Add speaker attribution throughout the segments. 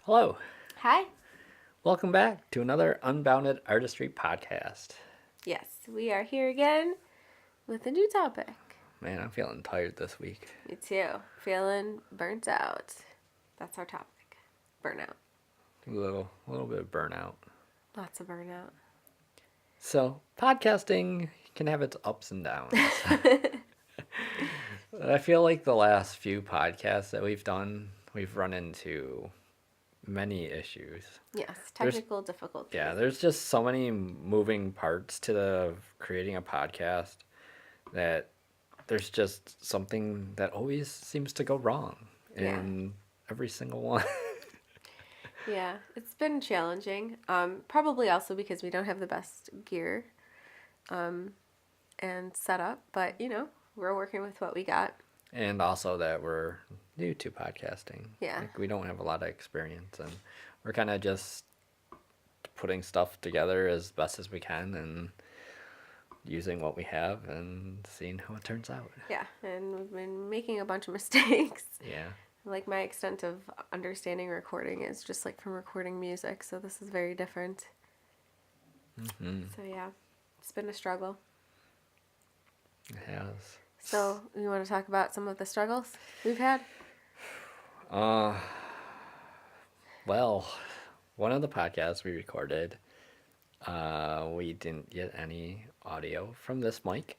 Speaker 1: Hello.
Speaker 2: Hi.
Speaker 1: Welcome back to another Unbounded Artistry podcast.
Speaker 2: Yes, we are here again with a new topic.
Speaker 1: Man, I'm feeling tired this week.
Speaker 2: Me too. Feeling burnt out. That's our topic. Burnout.
Speaker 1: A little bit of burnout.
Speaker 2: Lots of burnout.
Speaker 1: So, podcasting can have its ups and downs. I feel like the last few podcasts that we've done, we've run into many issues.
Speaker 2: Yes, technical difficulties.
Speaker 1: Yeah, there's just so many moving parts to creating a podcast that there's just something that always seems to go wrong in every single one.
Speaker 2: Yeah, it's been challenging. Probably also because we don't have the best gear and setup, but we're working with what we got.
Speaker 1: And also that we're new to podcasting.
Speaker 2: Yeah.
Speaker 1: Like, we don't have a lot of experience, and we're kind of just putting stuff together as best as we can and using what we have and seeing how it turns out.
Speaker 2: Yeah, and we've been making a bunch of mistakes.
Speaker 1: Yeah.
Speaker 2: Like, my extent of understanding recording is just like from recording music, so this is very different.
Speaker 1: Mm-hmm.
Speaker 2: So yeah, it's been a struggle.
Speaker 1: It has.
Speaker 2: So, you want to talk about some of the struggles we've had?
Speaker 1: Well, one of the podcasts we recorded, we didn't get any audio from this mic.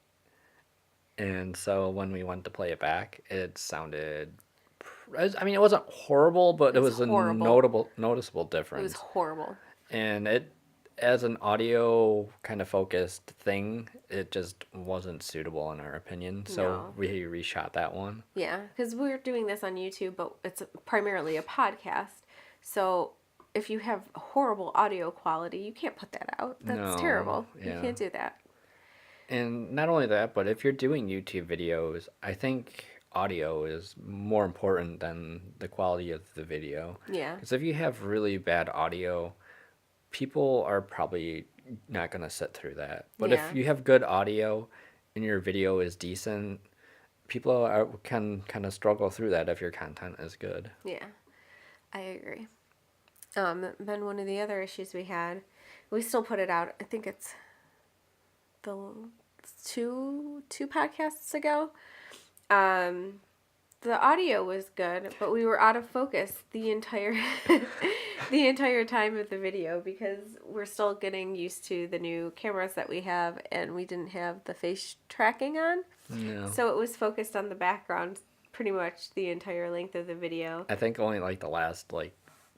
Speaker 1: And so when we went to play it back, it sounded... I mean, it wasn't horrible, but it was a noticeable difference.
Speaker 2: It was horrible.
Speaker 1: And it, as an audio kind of focused thing, it just wasn't suitable in our opinion. So we reshot that one.
Speaker 2: Yeah, because we're doing this on YouTube, but it's primarily a podcast. So if you have horrible audio quality, you can't put that out. That's terrible.
Speaker 1: Yeah.
Speaker 2: You can't do that.
Speaker 1: And not only that, but if you're doing YouTube videos, I think audio is more important than the quality of the video.
Speaker 2: Yeah.
Speaker 1: Because if you have really bad audio, people are probably not going to sit through that. But if you have good audio and your video is decent, people can kind of struggle through that if your content is good.
Speaker 2: Yeah, I agree. Then one of the other issues we had, we still put it out. I think it's the two podcasts ago. The audio was good, but we were out of focus the entire the entire time of the video because we're still getting used to the new cameras that we have, and we didn't have the face tracking on.
Speaker 1: No.
Speaker 2: So it was focused on the background pretty much the entire length of the video.
Speaker 1: I think only like the last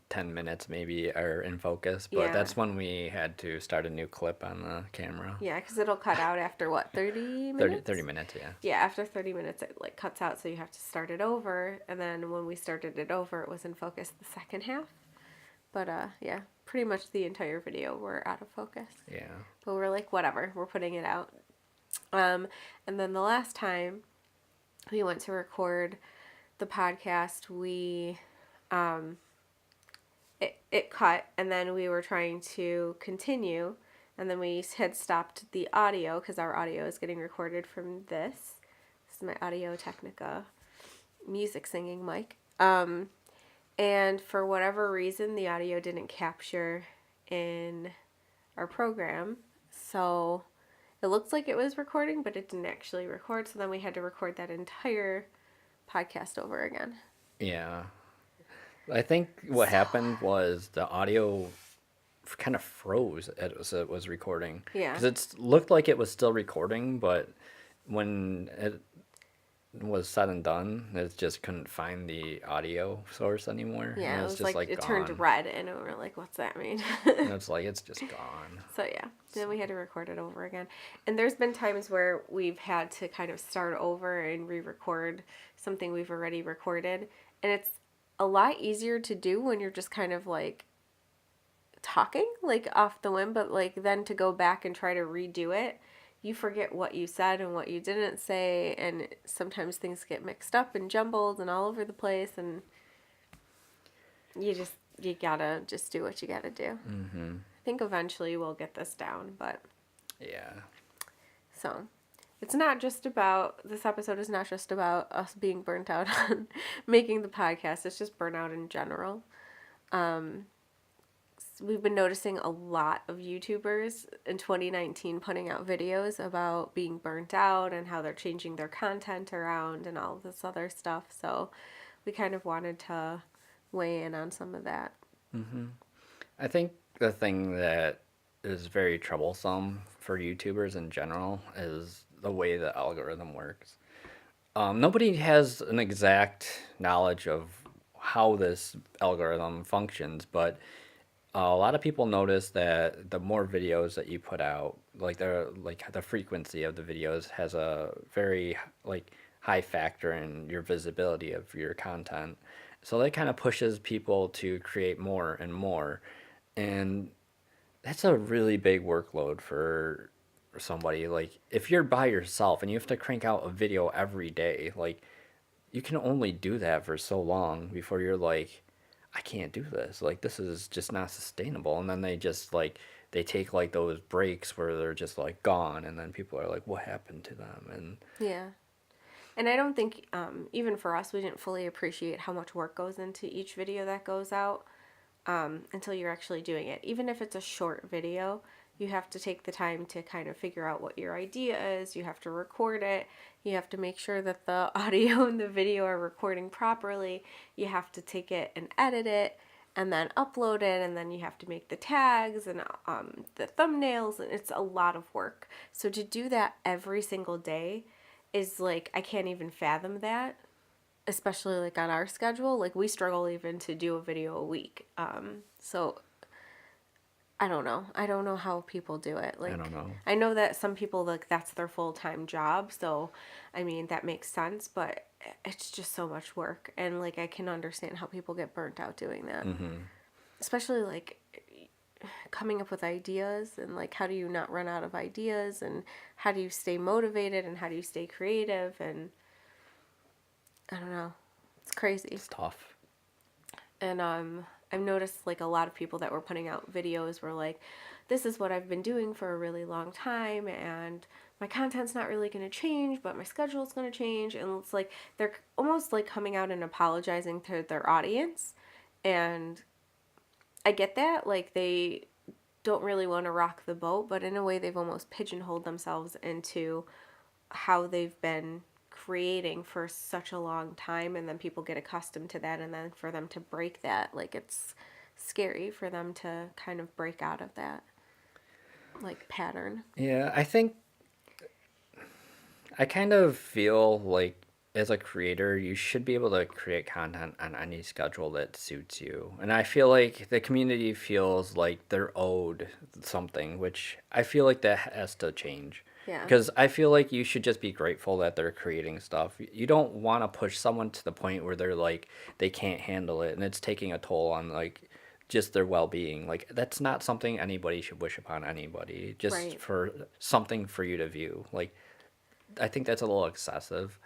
Speaker 1: 10 minutes maybe are in focus, but that's when we had to start a new clip on the camera.
Speaker 2: Yeah, because it'll cut out after 30 minutes?
Speaker 1: 30 minutes, yeah.
Speaker 2: Yeah, after 30 minutes it cuts out, so you have to start it over, and then when we started it over, it was in focus the second half. But yeah, pretty much the entire video we're out of focus.
Speaker 1: Yeah.
Speaker 2: But we're like, whatever, we're putting it out. And then the last time we went to record the podcast, we it cut, and then we were trying to continue, and then we had stopped the audio because our audio is getting recorded from this. This is my Audio Technica music singing mic. And for whatever reason, the audio didn't capture in our program, so it looked like it was recording, but it didn't actually record, so then we had to record that entire podcast over again.
Speaker 1: Yeah. I think what happened was the audio kind of froze as it was recording.
Speaker 2: Yeah.
Speaker 1: Because it looked like it was still recording, but when it was said and done, it just couldn't find the audio source anymore.
Speaker 2: Yeah,
Speaker 1: and
Speaker 2: it was
Speaker 1: just
Speaker 2: like it
Speaker 1: gone.
Speaker 2: turned red, and we were like, what's that mean?
Speaker 1: And it's like, it's just gone.
Speaker 2: So yeah, then we had to record it over again. And there's been times where we've had to kind of start over and re-record something we've already recorded. And it's a lot easier to do when you're just kind of talking off the whim, but then to go back and try to redo it, you forget what you said and what you didn't say, and sometimes things get mixed up and jumbled and all over the place, and you gotta just do what you gotta do.
Speaker 1: Mm-hmm.
Speaker 2: I think eventually we'll get this down, but
Speaker 1: yeah.
Speaker 2: So it's not just about, this episode is not just about us being burnt out on making the podcast. It's just burnout in general. We've been noticing a lot of YouTubers in 2019 putting out videos about being burnt out and how they're changing their content around and all this other stuff. So we kind of wanted to weigh in on some of that.
Speaker 1: I think the thing that is very troublesome for YouTubers in general is the way the algorithm works. Nobody has an exact knowledge of how this algorithm functions, but a lot of people notice that the more videos that you put out, the frequency of the videos has a very like high factor in your visibility of your content. So that kind of pushes people to create more and more. And that's a really big workload for somebody. Like if you're by yourself and you have to crank out a video every day, like you can only do that for so long before you're like, I can't do this. Like this is just not sustainable. And then they take like those breaks where they're just like gone, and then people are like, what happened to them? And
Speaker 2: Yeah. And I don't think, even for us, we didn't fully appreciate how much work goes into each video that goes out until you're actually doing it. Even if it's a short video, you have to take the time to kind of figure out what your idea is. You have to record it. You have to make sure that the audio and the video are recording properly. You have to take it and edit it and then upload it, and then you have to make the tags and the thumbnails, and it's a lot of work. So to do that every single day is like, I can't even fathom that, especially like on our schedule. Like we struggle even to do a video a week. So I don't know. I don't know how people do it.
Speaker 1: I
Speaker 2: Like
Speaker 1: don't know.
Speaker 2: I know that some people, like, that's their full-time job. So I mean, that makes sense, but it's just so much work, and like I can understand how people get burnt out doing that. Especially like coming up with ideas, and like how do you not run out of ideas, and how do you stay motivated, and how do you stay creative, and I don't know. It's crazy.
Speaker 1: It's tough.
Speaker 2: And I've noticed like a lot of people that were putting out videos were like, this is what I've been doing for a really long time, and my content's not really going to change, but my schedule's going to change. And it's like they're almost like coming out and apologizing to their audience. And I get that. Like they don't really want to rock the boat, but in a way they've almost pigeonholed themselves into how they've been creating for such a long time, and then people get accustomed to that, and then for them to break that, like it's scary for them to kind of break out of that like pattern.
Speaker 1: Yeah, I kind of feel like as a creator, you should be able to create content on any schedule that suits you. And I feel like the community feels like they're owed something, which I feel like that has to change.
Speaker 2: Yeah.
Speaker 1: Because I feel like you should just be grateful that they're creating stuff. You don't want to push someone to the point where they're like, they can't handle it and it's taking a toll on like just their well-being. Like that's not something anybody should wish upon anybody, just
Speaker 2: Right.
Speaker 1: for something for you to view. Like I think that's a little excessive.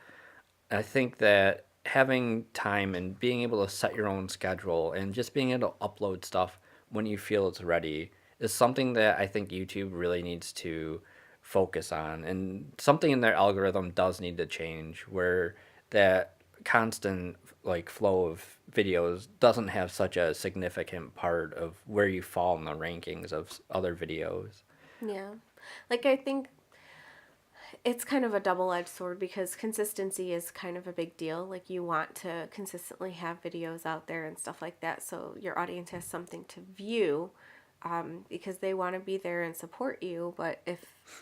Speaker 1: I think that having time and being able to set your own schedule and just being able to upload stuff when you feel it's ready is something that I think YouTube really needs to focus on. And something in their algorithm does need to change where that constant like flow of videos doesn't have such a significant part of where you fall in the rankings of other videos.
Speaker 2: Yeah. Like I think it's kind of a double-edged sword, because consistency is kind of a big deal. Like you want to consistently have videos out there and stuff like that, so your audience has something to view, because they want to be there and support you. But if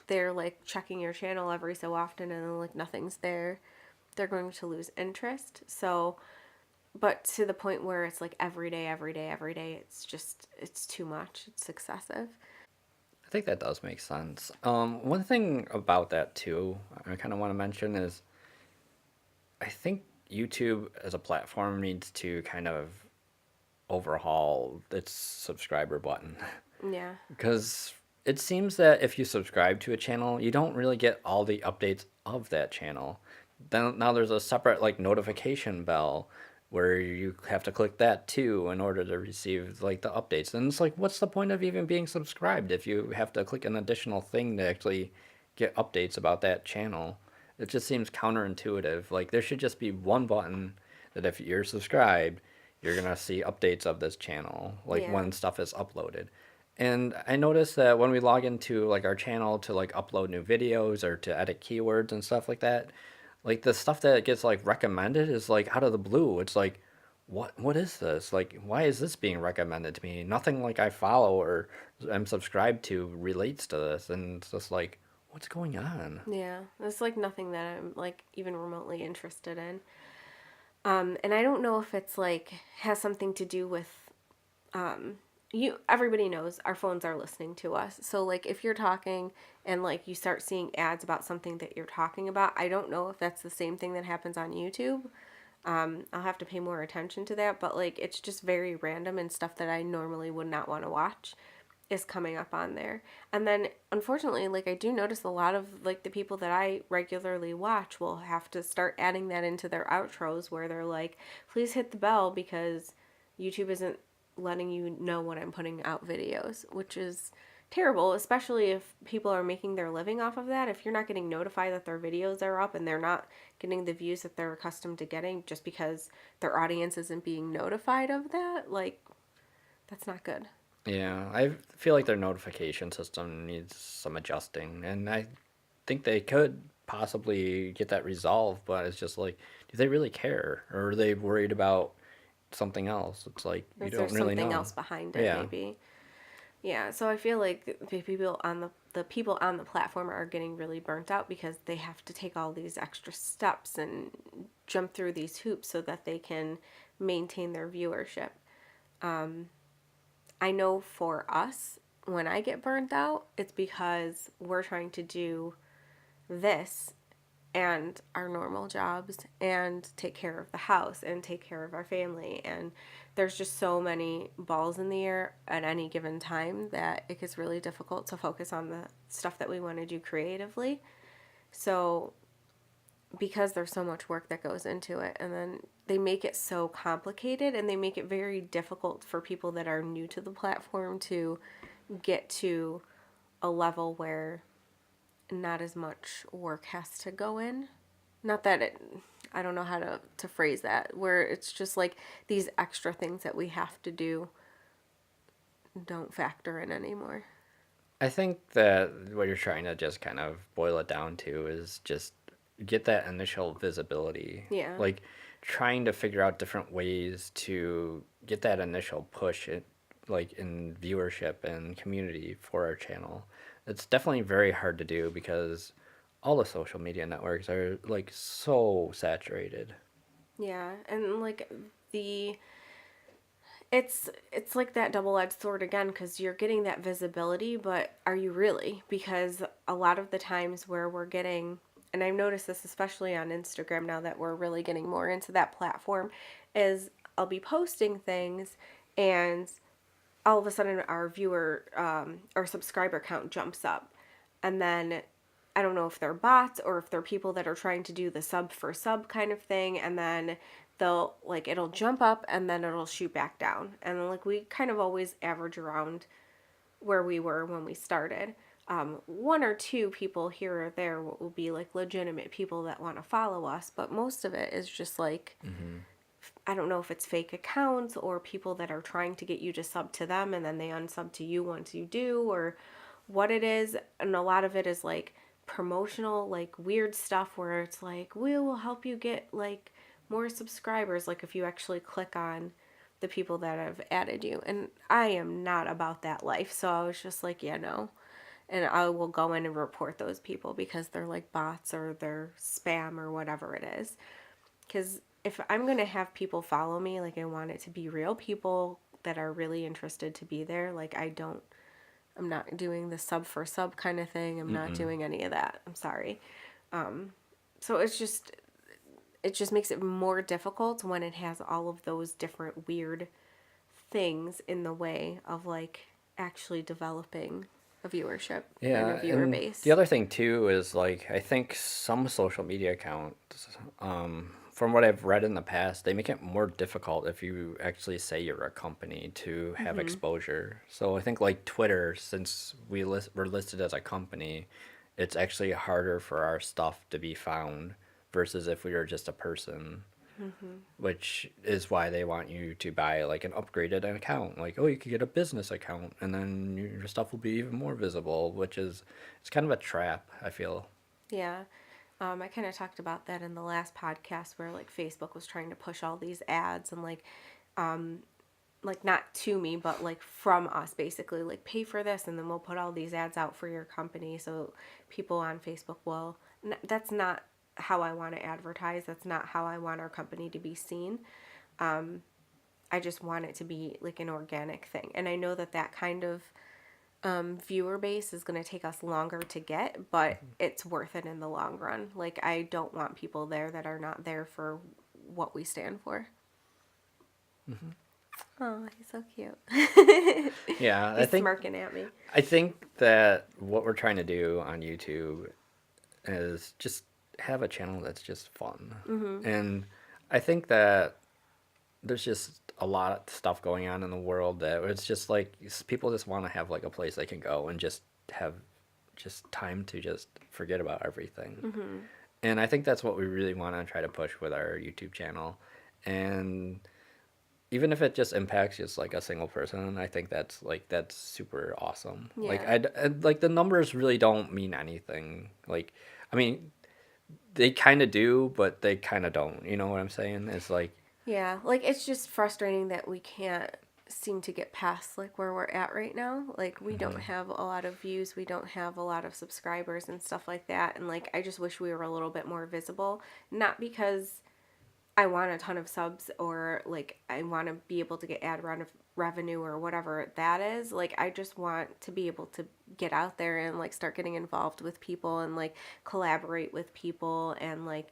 Speaker 2: they're like checking your channel every so often and then like nothing's there, they're going to lose interest. So, but to the point where it's like every day, every day, every day, it's too much. It's excessive.
Speaker 1: I think that does make sense. One thing about that too, I kind of want to mention is I think YouTube as a platform needs to kind of overhaul its subscriber button.
Speaker 2: Yeah.
Speaker 1: Because it seems that if you subscribe to a channel, you don't really get all the updates of that channel. Then now there's a separate like notification bell where you have to click that too in order to receive like the updates. And it's like, what's the point of even being subscribed if you have to click an additional thing to actually get updates about that channel? It just seems counterintuitive. Like there should just be one button that if you're subscribed, you're gonna see updates of this channel, like
Speaker 2: Yeah.
Speaker 1: when stuff is uploaded. And I noticed that when we log into like our channel to like upload new videos or to edit keywords and stuff like the stuff that gets like recommended is like out of the blue. It's like, what is this? Like, why is this being recommended to me? Nothing like I follow or am subscribed to relates to this, and it's just like, what's going on?
Speaker 2: Yeah. It's like nothing that I'm like even remotely interested in. And I don't know if it's like has something to do with you everybody knows our phones are listening to us. So like if you're talking and like you start seeing ads about something that you're talking about, I don't know if that's the same thing that happens on YouTube. I'll have to pay more attention to that, but like it's just very random and stuff that I normally would not want to watch is coming up on there. And then unfortunately, like I do notice a lot of like the people that I regularly watch will have to start adding that into their outros where they're like, please hit the bell because YouTube isn't letting you know when I'm putting out videos, which is terrible, especially if people are making their living off of that. If you're not getting notified that their videos are up and they're not getting the views that they're accustomed to getting just because their audience isn't being notified of that, like that's not good.
Speaker 1: Yeah, I feel like their notification system needs some adjusting, and I think they could possibly get that resolved, but it's just like, do they really care? Or are they worried about something else? It's like,
Speaker 2: Or
Speaker 1: you
Speaker 2: is there
Speaker 1: don't really
Speaker 2: something
Speaker 1: know.
Speaker 2: else behind it
Speaker 1: Yeah.
Speaker 2: maybe? Yeah, so I feel like the people on the platform are getting really burnt out because they have to take all these extra steps and jump through these hoops so that they can maintain their viewership. I know for us, when I get burnt out, it's because we're trying to do this and our normal jobs and take care of the house and take care of our family. And there's just so many balls in the air at any given time that it gets really difficult to focus on the stuff that we want to do creatively. So, because there's so much work that goes into it, and then they make it so complicated and they make it very difficult for people that are new to the platform to get to a level where not as much work has to go in. Not that it, I don't know how to phrase that, where it's just like these extra things that we have to do don't factor in anymore.
Speaker 1: I think that what you're trying to just kind of boil it down to is just get that initial visibility.
Speaker 2: Yeah.
Speaker 1: Like trying to figure out different ways to get that initial push like in viewership and community for our channel. It's definitely very hard to do because all the social media networks are like so saturated.
Speaker 2: Yeah. And like the it's like that double-edged sword again because you're getting that visibility, but are you really? Because a lot of the times where we're getting, and I've noticed this especially on Instagram now that we're really getting more into that platform, is I'll be posting things and all of a sudden our viewer or subscriber count jumps up, and then I don't know if they're bots or if they're people that are trying to do the sub for sub kind of thing, and then they'll like it'll jump up and then it'll shoot back down, and like we kind of always average around where we were when we started. One or two people here or there will be like legitimate people that want to follow us, but most of it is just like I don't know if it's fake accounts or people that are trying to get you to sub to them and then they unsub to you once you do, or what it is. And a lot of it is like promotional, like weird stuff where it's like, we will help you get like more subscribers. Like if you actually click on the people that have added you. And I am not about that life. So I was just like, yeah, no. And I will go in and report those people because they're like bots or they're spam or whatever it is. Because if I'm going to have people follow me, like I want it to be real people that are really interested to be there. Like I'm not doing the sub for sub kind of thing. I'm not doing any of that. I'm sorry. So it just makes it more difficult when it has all of those different weird things in the way of like actually developing a viewership and
Speaker 1: Yeah,
Speaker 2: a viewer
Speaker 1: and the
Speaker 2: base.
Speaker 1: other thing too is like I think some social media accounts, from what I've read in the past, they make it more difficult if you actually say you're a company to have exposure. So I think like Twitter, since we're listed as a company, it's actually harder for our stuff to be found versus if we were just a person. which is why they want you to buy like an upgraded account. Like, oh, you could get a business account, and then your stuff will be even more visible, which is it's kind of a trap, I feel.
Speaker 2: Yeah. I kind of talked about that in the last podcast where like Facebook was trying to push all these ads and like not to me but like from us basically like pay for this and then we'll put all these ads out for your company so people on Facebook will that's not how I want to advertise. That's not how I want our company to be seen. I just want it to be like an organic thing. And I know that that kind of viewer base is going to take us longer to get, but it's worth it in the long run. Like, I don't want people there that are not there for what we stand for. Oh, he's so cute.
Speaker 1: Yeah,
Speaker 2: He's smirking at me.
Speaker 1: I think that what we're trying to do on YouTube is just have a channel that's just fun. And I think that there's just a lot of stuff going on in the world that it's just like people just want to have like a place they can go and just have just time to just forget about everything. And I think that's what we really want to try to push with our YouTube channel. And even if it just impacts just like a single person, I think that's super awesome. Like
Speaker 2: Yeah.
Speaker 1: like the numbers really don't mean anything. Like I mean, they kind of do, but they kind of don't. You know what I'm saying? It's like
Speaker 2: Yeah, like it's just frustrating that we can't seem to get past like where we're at right now. Like we don't have a lot of views, we don't have a lot of subscribers and stuff like that. And like I just wish we were a little bit more visible, not because I want a ton of subs or like I want to be able to get revenue or whatever that is. Like I just want to be able to get out there and like start getting involved with people and like collaborate with people and like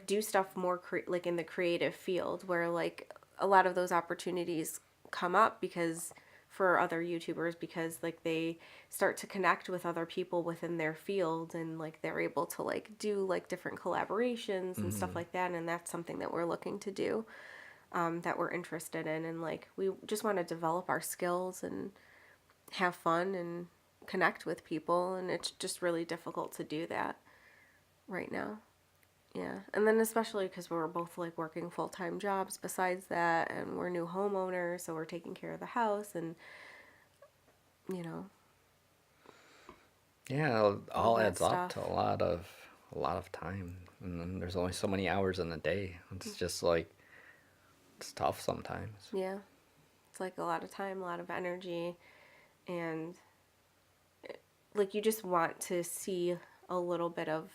Speaker 2: do stuff more like in the creative field where like a lot of those opportunities come up because for other YouTubers because like they start to connect with other people within their field and like they're able to like do like different collaborations and stuff like that, and that's something that we're looking to do, that we're interested in, and like we just want to develop our skills and have fun and connect with people, and it's just really difficult to do that right now. Yeah. And then especially because we're both like working full-time jobs besides that, and we're new homeowners, so we're taking care of the house and, you know,
Speaker 1: yeah, it
Speaker 2: all
Speaker 1: all
Speaker 2: that
Speaker 1: adds up to
Speaker 2: stuff.
Speaker 1: a lot of time, and then there's only so many hours in the day. It's just like it's tough sometimes.
Speaker 2: Yeah. It's like a lot of time, a lot of energy, and like you just want to see a little bit of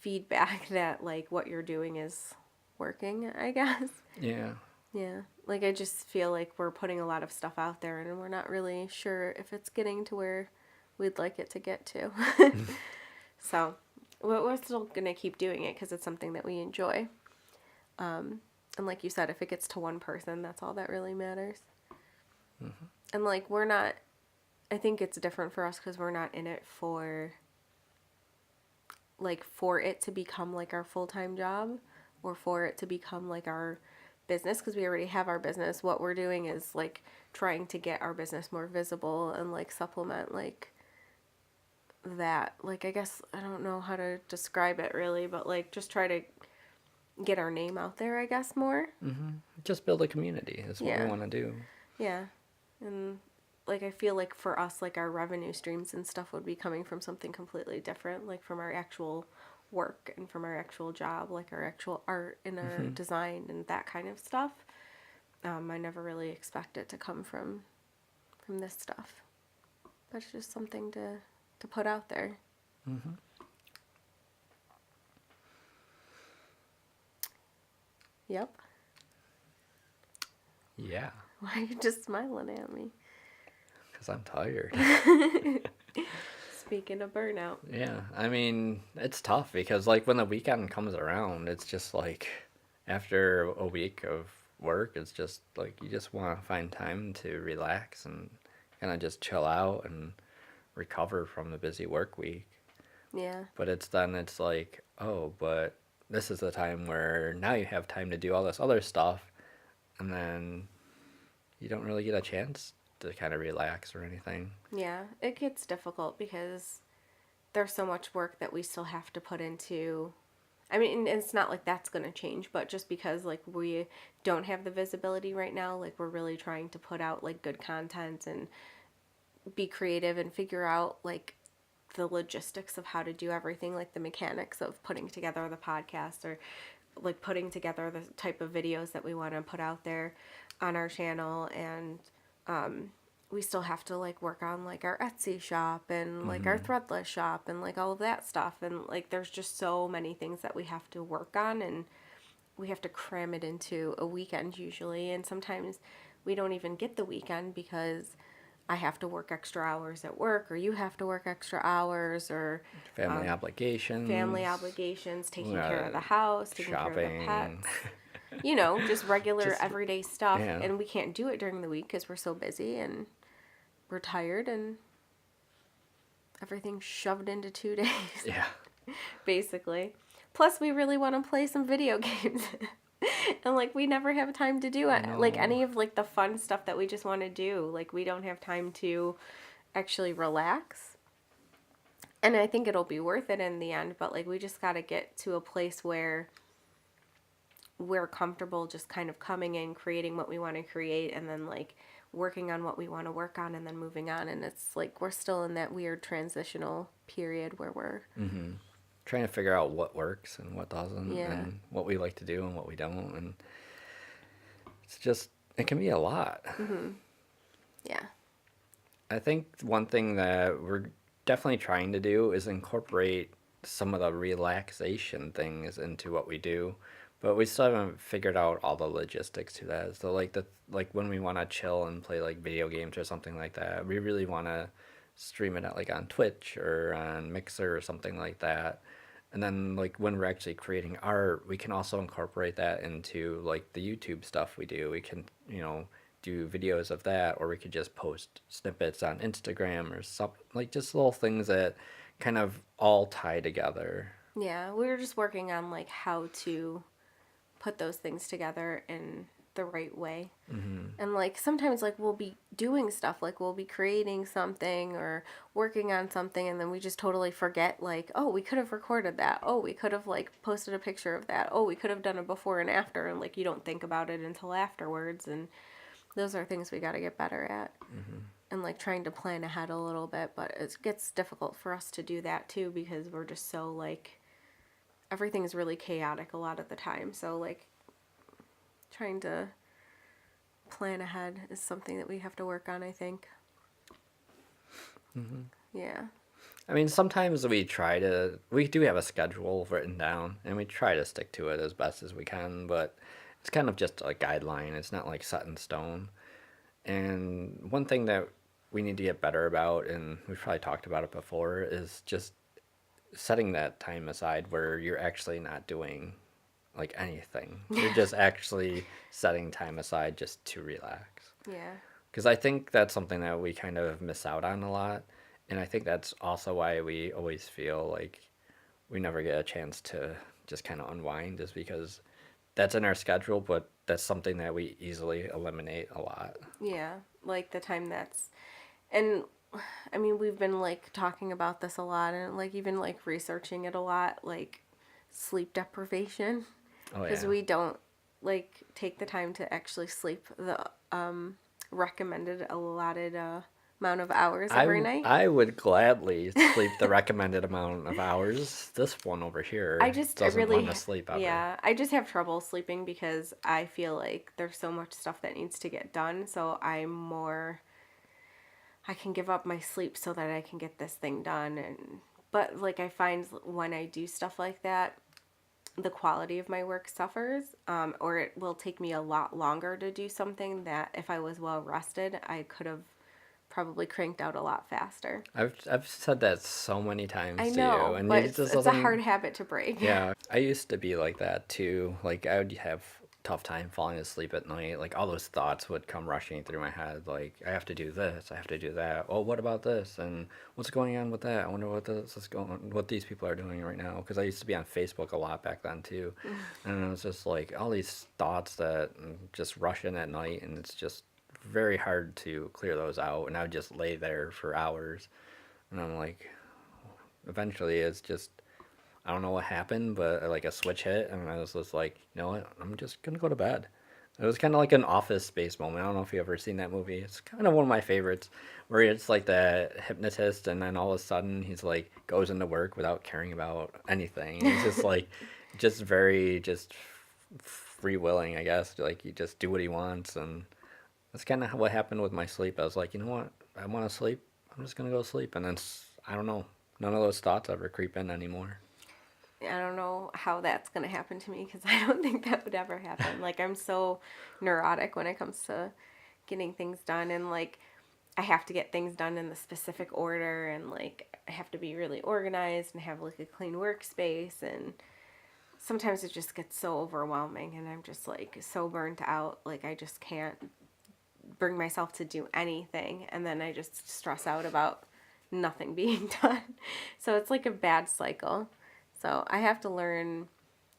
Speaker 2: feedback that like what you're doing is working, I guess.
Speaker 1: Yeah.
Speaker 2: Yeah. Like I just feel like we're putting a lot of stuff out there and we're not really sure if it's getting to where we'd like it to get to. So we're still going to keep doing it because it's something that we enjoy. And like you said, if it gets to one person, that's all that really matters. And like we're not, I think it's different for us because we're not in it for like for it to become like our full-time job or for it to become like our business, because we already have our business. What we're doing is like trying to get our business more visible and like supplement like that. Like I guess I don't know how to describe it really, but like just try to get our name out there, I guess, more.
Speaker 1: Just build a community is what we
Speaker 2: Yeah.
Speaker 1: want to do.
Speaker 2: Yeah. And like I feel like for us like our revenue streams and stuff would be coming from something completely different, like from our actual work and from our actual job, like our actual art and our design and that kind of stuff. I never really expect it to come from this stuff, but it's just something to put out there. Yep.
Speaker 1: Yeah,
Speaker 2: Why are you just smiling at me?
Speaker 1: because I'm tired.
Speaker 2: Speaking of burnout.
Speaker 1: Yeah, I mean, it's tough because like when the weekend comes around, it's just like after a week of work, it's just like you just want to find time to relax and kind of just chill out and recover from the busy work week.
Speaker 2: Yeah.
Speaker 1: But it's like, oh, but this is the time where now you have time to do all this other stuff, and then you don't really get a chance to kind of relax or anything.
Speaker 2: Yeah, it gets difficult because there's so much work that we still have to put into I mean, it's not like that's going to change, but just because like we don't have the visibility right now, like we're really trying to put out like good content and be creative and figure out like the logistics of how to do everything, like the mechanics of putting together the podcast or like putting together the type of videos that we want to put out there on our channel. And we still have to like work on like our Etsy shop and like our Threadless shop and like all of that stuff. And like there's just so many things that we have to work on, and we have to cram it into a weekend usually. And sometimes we don't even get the weekend because I have to work extra hours at work, or you have to work extra hours, or
Speaker 1: Family obligations.
Speaker 2: family obligations, taking care of the
Speaker 1: uh,
Speaker 2: house, taking care of the
Speaker 1: shopping.
Speaker 2: pets, you know, just regular
Speaker 1: Just,
Speaker 2: everyday stuff.
Speaker 1: yeah.
Speaker 2: And we can't do it during the week because we're so busy and we're tired and everything's shoved into 2 days,
Speaker 1: Yeah.
Speaker 2: basically. Plus, we really want to play some video games. And like we never have time to do it.
Speaker 1: No.
Speaker 2: Like any of like the fun stuff that we just want to do. Like we don't have time to actually relax. And I think it'll be worth it in the end, but like we just got to get to a place where we're comfortable just kind of coming in, creating what we want to create, and then like working on what we want to work on, and then moving on. And it's like we're still in that weird transitional period where we're
Speaker 1: Trying to figure out what works and what doesn't,
Speaker 2: Yeah.
Speaker 1: and what we like to do and what we don't. And it's just, it can be a lot.
Speaker 2: yeah.
Speaker 1: I think one thing that we're definitely trying to do is incorporate some of the relaxation things into what we do, but we still haven't figured out all the logistics to that. So like when we want to chill and play like video games or something like that, we really want to stream it at like on Twitch or on Mixer or something like that. And then like when we're actually creating art, we can also incorporate that into like the YouTube stuff we do. We can, do videos of that, or we could just post snippets on Instagram or something, like just little things that kind of all tie together.
Speaker 2: Yeah, we were just working on like how to put those things together in the right way. And like sometimes like we'll be doing stuff, like we'll be creating something or working on something, and then we just totally forget like, oh, we could have recorded that. Oh, we could have like posted a picture of that. Oh, we could have done a before and after, and like you don't think about it until afterwards. And those are things we got to get better at. And like trying to plan ahead a little bit, but it gets difficult for us to do that too because we're just so like everything's really chaotic a lot of the time. So like trying to plan ahead is something that we have to work on, I think. Yeah.
Speaker 1: I mean, sometimes we do have a schedule written down, and we try to stick to it as best as we can, but it's kind of just a guideline. It's not like set in stone. And one thing that we need to get better about, and we've probably talked about it before, is just setting that time aside where you're actually not doing like anything. You're just actually setting time aside just to relax.
Speaker 2: Yeah.
Speaker 1: Because I think that's something that we kind of miss out on a lot. And I think that's also why we always feel like we never get a chance to just kind of unwind, is because that's in our schedule, but that's something that we easily eliminate a lot.
Speaker 2: Yeah. Like the time and I mean, we've been like talking about this a lot and like even like researching it a lot, like sleep deprivation.
Speaker 1: Oh,
Speaker 2: Because
Speaker 1: yeah.
Speaker 2: we don't like take the time to actually sleep the recommended allotted amount of hours every night.
Speaker 1: I would gladly sleep the recommended amount of hours. This one over here
Speaker 2: I
Speaker 1: doesn't
Speaker 2: really,
Speaker 1: want to sleep ever.
Speaker 2: yeah, I just have trouble sleeping because I feel like there's so much stuff that needs to get done. So I can give up my sleep so that I can get this thing done. But like I find when I do stuff like that, the quality of my work suffers, or it will take me a lot longer to do something that if I was well rested, I could have probably cranked out a lot faster.
Speaker 1: I've said that so many times
Speaker 2: I
Speaker 1: to
Speaker 2: know,
Speaker 1: you, and
Speaker 2: but
Speaker 1: you
Speaker 2: it's
Speaker 1: just
Speaker 2: a
Speaker 1: doesn't.
Speaker 2: hard habit to break.
Speaker 1: Yeah, I used to be like that too. Like I would have tough time falling asleep at night. Like all those thoughts would come rushing through my head. Like I have to do this, I have to do that. Oh, what about this? And what's going on with that? I wonder what these people are doing right now. Because I used to be on Facebook a lot back then too, and it was just like all these thoughts that just rush in at night, and it's just very hard to clear those out. And I would just lay there for hours, and I'm like, eventually it's just I don't know what happened, but like a switch hit, and I was just like, you know what, I'm just gonna go to bed. It was kind of like an Office Space moment. I don't know if you ever seen that movie. It's kind of one of my favorites, where it's like the hypnotist, and then all of a sudden he's like goes into work without caring about anything. And he's just like, just very just free willing, I guess. Like he just do what he wants, and that's kind of what happened with my sleep. I was like, you know what, I want to sleep. I'm just gonna go sleep, and then I don't know. None of those thoughts ever creep in anymore.
Speaker 2: I don't know how that's going to happen to me because I don't think that would ever happen. Like, I'm so neurotic when it comes to getting things done, and like, I have to get things done in the specific order, and like, I have to be really organized and have like a clean workspace. And sometimes it just gets so overwhelming, and I'm just like so burnt out. Like, I just can't bring myself to do anything, and then I just stress out about nothing being done. So it's like a bad cycle. So I have to learn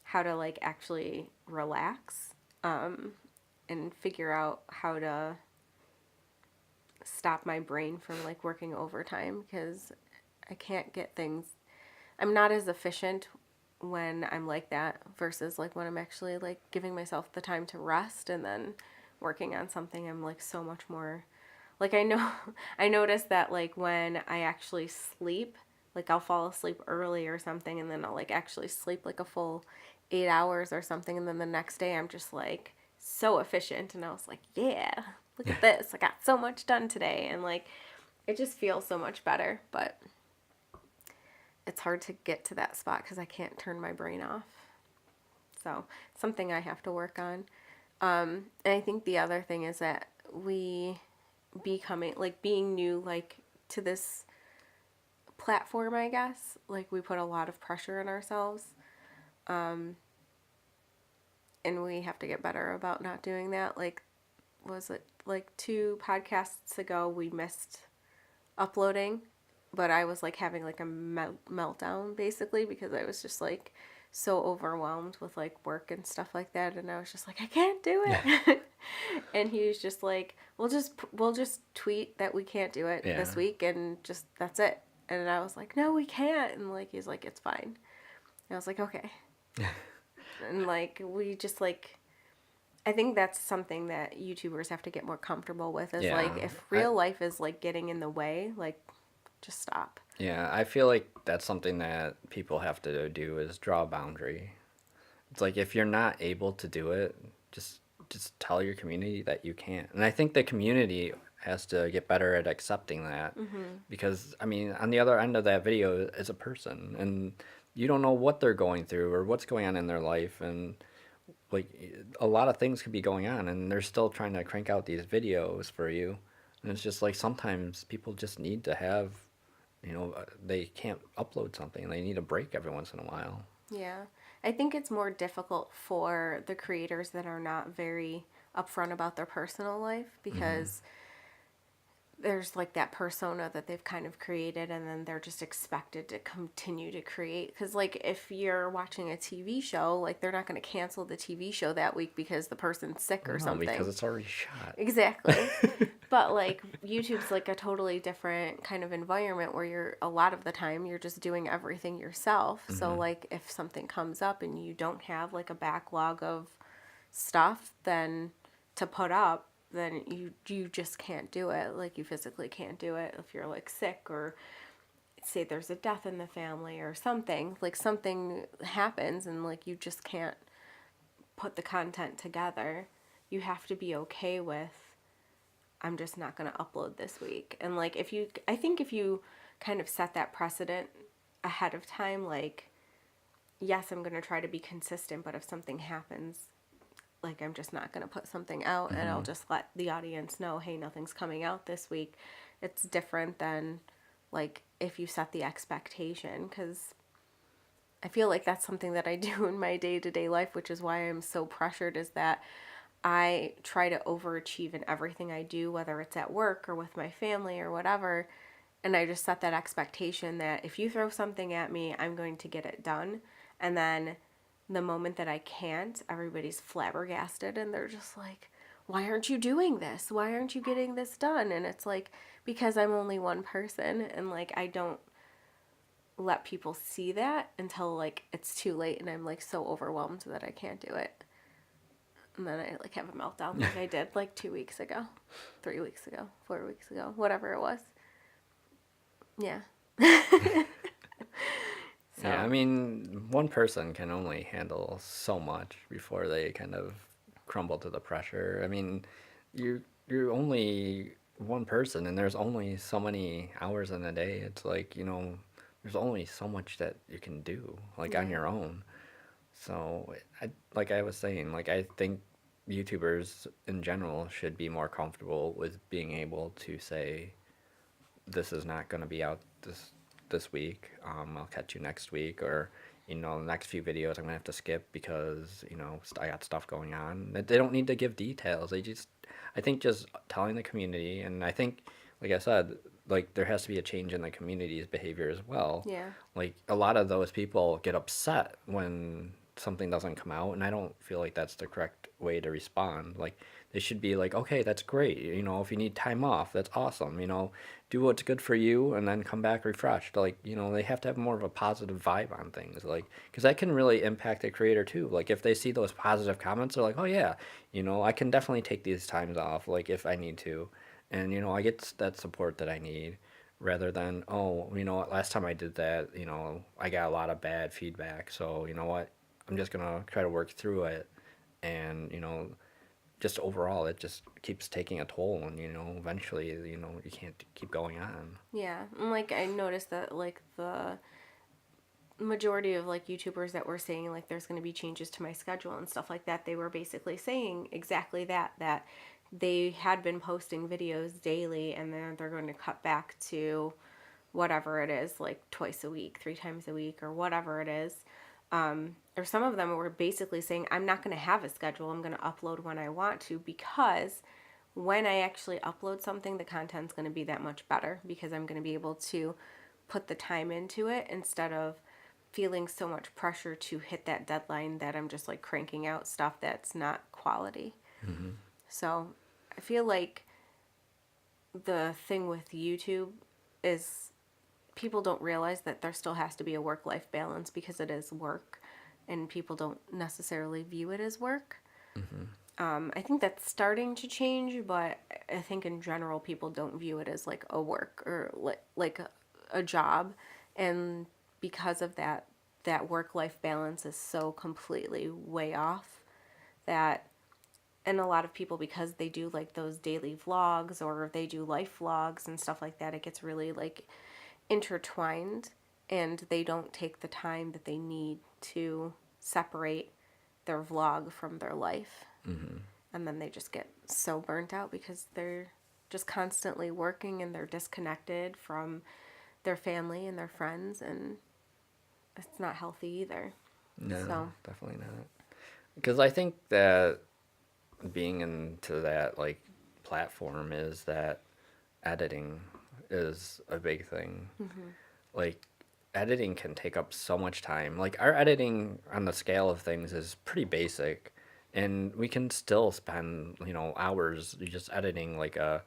Speaker 2: how to like actually relax, and figure out how to stop my brain from like working overtime, because I can't get things. I'm not as efficient when I'm like that versus like when I'm actually like giving myself the time to rest and then working on something. I'm like so much more like I know I notice that like when I actually sleep, like I'll fall asleep early or something, and then I'll like actually sleep like a full 8 hours or something, and then the next day I'm just like so efficient, and I was like, yeah, look at this, I got so much done today, and like it just feels so much better. But it's hard to get to that spot because I can't turn my brain off. So something I have to work on. And I think the other thing is that we becoming like being new like to this platform, I guess, like we put a lot of pressure on ourselves, and we have to get better about not doing that. Like, was it like 2 podcasts ago we missed uploading, but I was like having like a meltdown basically because I was just like so overwhelmed with like work and stuff like that, and I was just like, I can't do it. And he was just like, we'll just tweet that we can't do it
Speaker 1: Yeah.
Speaker 2: this week, and just that's it. And I was like, no, we can't. And like he's like, it's fine. And I was like, okay. And like we just like, I think that's something that YouTubers have to get more comfortable with, is
Speaker 1: Yeah.
Speaker 2: like if real life is like getting in the way, like just stop.
Speaker 1: Yeah, I feel like that's something that people have to do is draw a boundary. It's like if you're not able to do it, just tell your community that you can't. And I think the community has to get better at accepting that, because I mean, on the other end of that video is a person, and you don't know what they're going through or what's going on in their life, and like a lot of things could be going on, and they're still trying to crank out these videos for you. And it's just like sometimes people just need to have, they can't upload something. They need a break every once in a while.
Speaker 2: Yeah. I think it's more difficult for the creators that are not very upfront about their personal life, because there's like that persona that they've kind of created, and then they're just expected to continue to create. Because like if you're watching a TV show, like they're not going to cancel the TV show that week because the person's sick or
Speaker 1: No,
Speaker 2: something.
Speaker 1: because it's already shot.
Speaker 2: Exactly. But like YouTube's like a totally different kind of environment where you're a lot of the time you're just doing everything yourself. So like if something comes up and you don't have like a backlog of stuff then to put up, then you just can't do it. Like you physically can't do it if you're like sick, or say there's a death in the family or something. Like something happens and like you just can't put the content together. You have to be okay with, I'm just not going to upload this week. And like I think if you kind of set that precedent ahead of time, like yes, I'm going to try to be consistent, but if something happens, like I'm just not going to put something out, and I'll just let the audience know, hey, nothing's coming out this week. It's different than like if you set the expectation, because I feel like that's something that I do in my day-to-day life, which is why I'm so pressured, is that I try to overachieve in everything I do, whether it's at work or with my family or whatever. And I just set that expectation that if you throw something at me, I'm going to get it done. And then the moment that I can't, everybody's flabbergasted, and they're just like, why aren't you doing this? Why aren't you getting this done? And it's like, because I'm only one person, and like let people see that until like it's too late and I'm like so overwhelmed that I can't do it. And then I like have a meltdown like I did like 2 weeks ago, 3 weeks ago, 4 weeks ago, whatever it was. Yeah.
Speaker 1: Yeah, I
Speaker 2: So,
Speaker 1: mean, one person can only handle so much before they kind of crumble to the pressure. I mean, you're only one person, and there's only so many hours in a day. It's like, there's only so much that you can do, like on
Speaker 2: yeah.
Speaker 1: your own. So, like I was saying, like I think YouTubers in general should be more comfortable with being able to say, this is not going to be out this week. I'll catch you next week, or the next few videos I'm gonna have to skip because I got stuff going on. They don't need to give details. I think just telling the community, and I think, like I said, like there has to be a change in the community's behavior as well.
Speaker 2: Yeah.
Speaker 1: Like a lot of those people get upset when something doesn't come out, and I don't feel like that's the correct way to respond. Like they should be like, okay, that's great. If you need time off, that's awesome. Do what's good for you and then come back refreshed. Like, they have to have more of a positive vibe on things. Like, because that can really impact the creator too. Like, if they see those positive comments, they're like, oh yeah, I can definitely take these times off, like if I need to. And, I get that support that I need rather than, oh, what, last time I did that, I got a lot of bad feedback. So, you know what, I'm just going to try to work through it. And, just overall, it just keeps taking a toll, and eventually, you can't keep going on.
Speaker 2: Yeah. And like I noticed that like the majority of like YouTubers that were saying like there's going to be changes to my schedule and stuff like that, they were basically saying exactly that they had been posting videos daily and then they're going to cut back to whatever it is, like twice a week, 3 times a week, or whatever it is. Or some of them were basically saying, I'm not going to have a schedule. I'm going to upload when I want to, because when I actually upload something, the content's going to be that much better because I'm going to be able to put the time into it instead of feeling so much pressure to hit that deadline that I'm just like cranking out stuff that's not quality.
Speaker 1: Mm-hmm.
Speaker 2: So I feel like the thing with YouTube is people don't realize that there still has to be a work-life balance because it is work and people don't necessarily view it as work.
Speaker 1: Mm-hmm.
Speaker 2: I think that's starting to change, but I think in general people don't view it as like a work or like a job, and because of that, that work-life balance is so completely way off that, and a lot of people, because they do like those daily vlogs or they do life vlogs and stuff like that, it gets really like intertwined and they don't take the time that they need to separate their vlog from their life.
Speaker 1: Mm-hmm.
Speaker 2: And then they just get so burnt out because they're just constantly working and they're disconnected from their family and their friends, and it's not healthy either.
Speaker 1: No,
Speaker 2: So,
Speaker 1: definitely not. Because I think that being into that like platform is that editing is a big thing.
Speaker 2: mm-hmm.
Speaker 1: Like editing can take up so much time. Like our editing on the scale of things is pretty basic, and we can still spend, hours just editing like a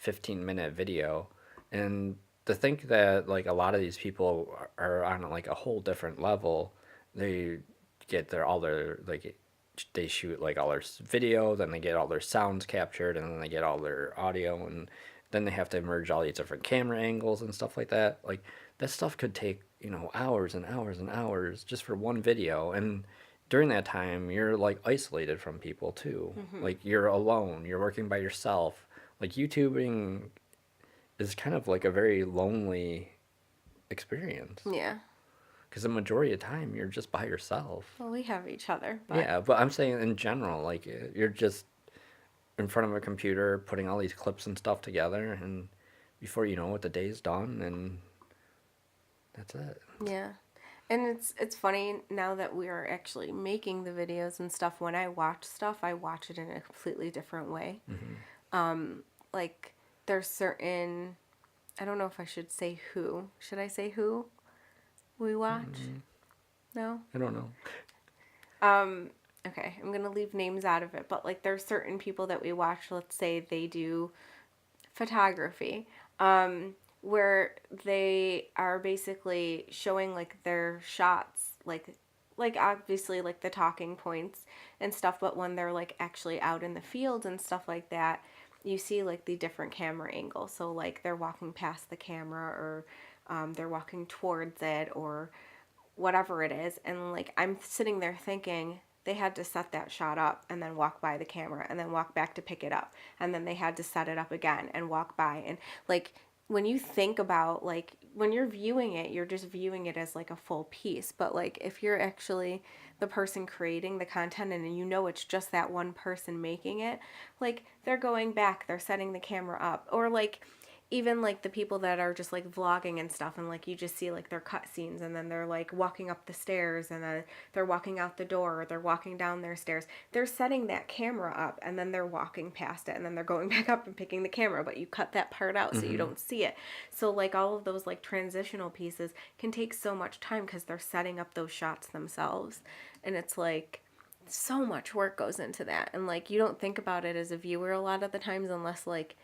Speaker 1: 15-minute video. And to think that like a lot of these people are on like a whole different level, they get all their like they shoot like all their video, then they get all their sounds captured, and then they get all their audio, and then they have to merge all these different camera angles and stuff like that. Like that stuff could take, hours and hours and hours just for one video. And during that time, you're like isolated from people too.
Speaker 2: Mm-hmm.
Speaker 1: Like you're alone, you're working by yourself. Like YouTubing is kind of like a very lonely experience
Speaker 2: Yeah.
Speaker 1: because the majority of the time you're just by yourself.
Speaker 2: Well, we have each other, but
Speaker 1: Yeah, but I'm saying in general, like you're just in front of a computer putting all these clips and stuff together, and before you know it, the day's done, and that's it.
Speaker 2: yeah. And it's funny now that we are actually making the videos and stuff. When I watch stuff, I watch it in a completely different way.
Speaker 1: Mm-hmm.
Speaker 2: Like there's certain, I don't know if I should say who. Should I say who we watch?
Speaker 1: Mm-hmm.
Speaker 2: No?
Speaker 1: I don't know.
Speaker 2: Okay, I'm gonna leave names out of it, but like there's certain people that we watch, let's say they do photography. where they are basically showing like their shots, like obviously like the talking points and stuff, but when they're like actually out in the field and stuff like that, you see like the different camera angles. So like they're walking past the camera, or they're walking towards it, or whatever it is. And like I'm sitting there thinking they had to set that shot up and then walk by the camera and then walk back to pick it up, and then they had to set it up again and walk by. And like when you think about, like, when you're viewing it, you're just viewing it as like a full piece. But like if you're actually the person creating the content and you know it's just that one person making it, like they're going back, they're setting the camera up, or like even like the people that are just like vlogging and stuff, and like you just see like their cut scenes, and then they're like walking up the stairs, and then they're walking out the door, or they're walking down their stairs. They're setting that camera up, and then they're walking past it, and then they're going back up and picking the camera, but you cut that part out so you don't see it. So like all of those like transitional pieces can take so much time because they're setting up those shots themselves, and it's like so much work goes into that. And like you don't think about it as a viewer a lot of the times, unless like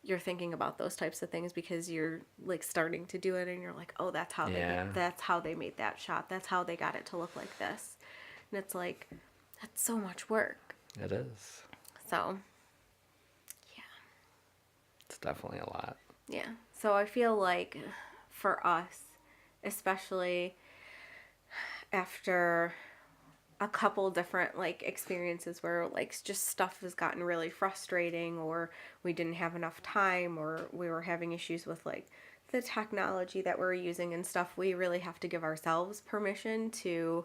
Speaker 2: you're thinking about those types of things, because you're like starting to do it and you're like, oh, that's how they made that shot, that's how they got it to look like this. And it's like, that's so much work.
Speaker 1: It is.
Speaker 2: So yeah,
Speaker 1: It's definitely a lot.
Speaker 2: yeah. So I feel like for us, especially after a couple different like experiences where like just stuff has gotten really frustrating, or we didn't have enough time, or we were having issues with like the technology that we're using and stuff, we really have to give ourselves permission to,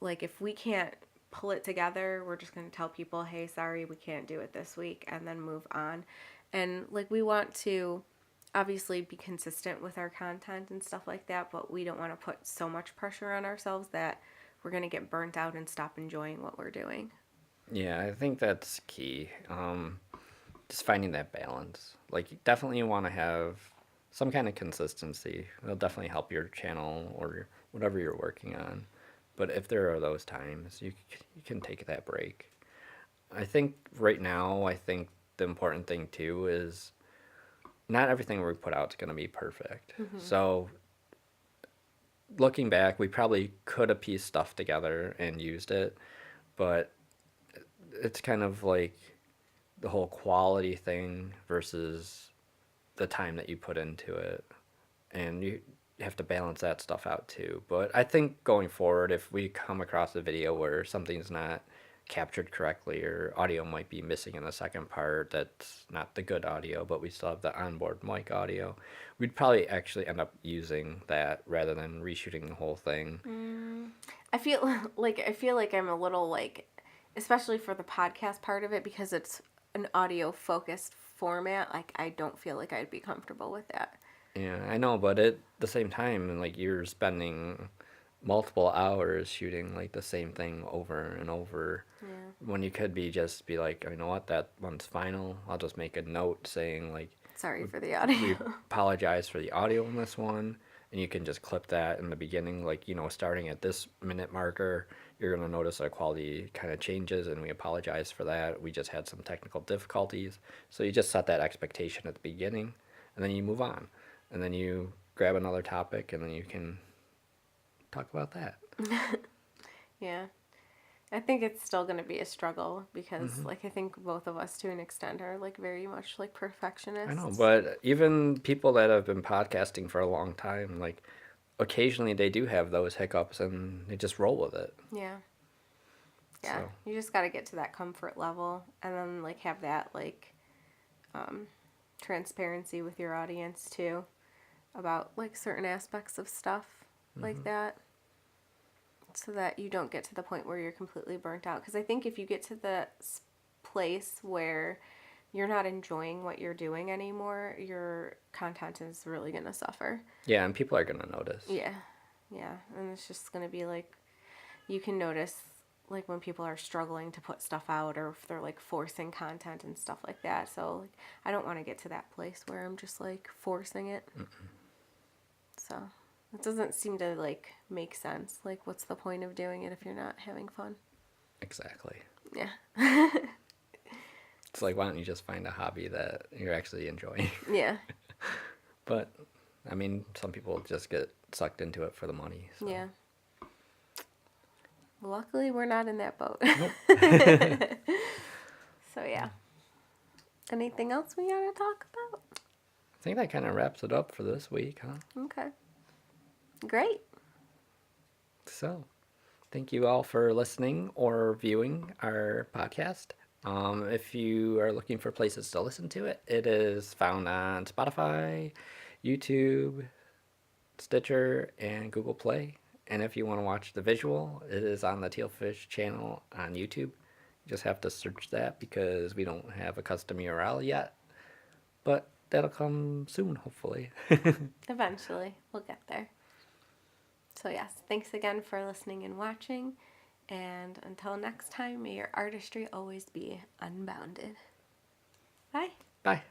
Speaker 2: like, if we can't pull it together, we're just going to tell people, hey, sorry, we can't do it this week, and then move on. And like we want to obviously be consistent with our content and stuff like that, but we don't want to put so much pressure on ourselves that we're going to get burnt out and stop enjoying what we're doing.
Speaker 1: Yeah, I think that's key. Just finding that balance. Like, you definitely want to have some kind of consistency. It'll definitely help your channel or whatever you're working on. But if there are those times, you can take that break. I think right now, I think the important thing too is not everything we put out is going to be perfect. So looking back, we probably could have pieced stuff together and used it, but it's kind of like the whole quality thing versus the time that you put into it, and you have to balance that stuff out too. But I think going forward, if we come across a video where something's not captured correctly, or audio might be missing in the second part, that's not the good audio, but we still have the onboard mic audio, we'd probably actually end up using that rather than reshooting the whole thing.
Speaker 2: I feel like I'm a little like, especially for the podcast part of it, because it's an audio focused format, like I don't feel like I'd be comfortable with that.
Speaker 1: Yeah, I know, but at the same time, like, you're spending multiple hours shooting like the same thing over and over, when you could just be like, you know what, that one's final. I'll just make a note saying like,
Speaker 2: Sorry for the
Speaker 1: we
Speaker 2: audio.
Speaker 1: apologize for the audio in this one, and you can just clip that in the beginning, like, starting at this minute marker, you're going to notice our quality kind of changes, and we apologize for that. We just had some technical difficulties. So you just set that expectation at the beginning, and then you move on, and then you grab another topic, and then you can talk about that.
Speaker 2: Yeah. I think it's still going to be a struggle because, like, I think both of us, to an extent, are, like, very much, like, perfectionists.
Speaker 1: I know, but even people that have been podcasting for a long time, like, occasionally they do have those hiccups, and they just roll with it.
Speaker 2: Yeah. Yeah.
Speaker 1: So.
Speaker 2: You just got to get to that comfort level, and then, like, have that, like, transparency with your audience, too, about, like, certain aspects of stuff like that, so that you don't get to the point where you're completely burnt out. Because I think if you get to the place where you're not enjoying what you're doing anymore, your content is really going to suffer.
Speaker 1: Yeah, and people are going to notice.
Speaker 2: Yeah. Yeah. And it's just going to be like, you can notice, like, when people are struggling to put stuff out, or if they're, like, forcing content and stuff like that. So, like, I don't want to get to that place where I'm just, like, forcing it. So it doesn't seem to, like, make sense. Like, what's the point of doing it if you're not having fun?
Speaker 1: Exactly.
Speaker 2: Yeah.
Speaker 1: It's like, why don't you just find a hobby that you're actually enjoying?
Speaker 2: Yeah.
Speaker 1: But I mean, some people just get sucked into it for the money. So.
Speaker 2: Yeah. Luckily, we're not in that boat.
Speaker 1: Nope.
Speaker 2: So, yeah. Anything else we gotta talk about?
Speaker 1: I think that kind of wraps it up for this week, huh?
Speaker 2: Okay. Great.
Speaker 1: So, thank you all for listening or viewing our podcast. If you are looking for places to listen to it, it is found on Spotify, YouTube, Stitcher, and Google Play. And if you want to watch the visual, it is on the Tealfish channel on YouTube. You just have to search that because we don't have a custom URL yet. But that'll come soon, hopefully.
Speaker 2: Eventually, we'll get there. So, yes, thanks again for listening and watching. And until next time, may your artistry always be unbounded. Bye.
Speaker 1: Bye.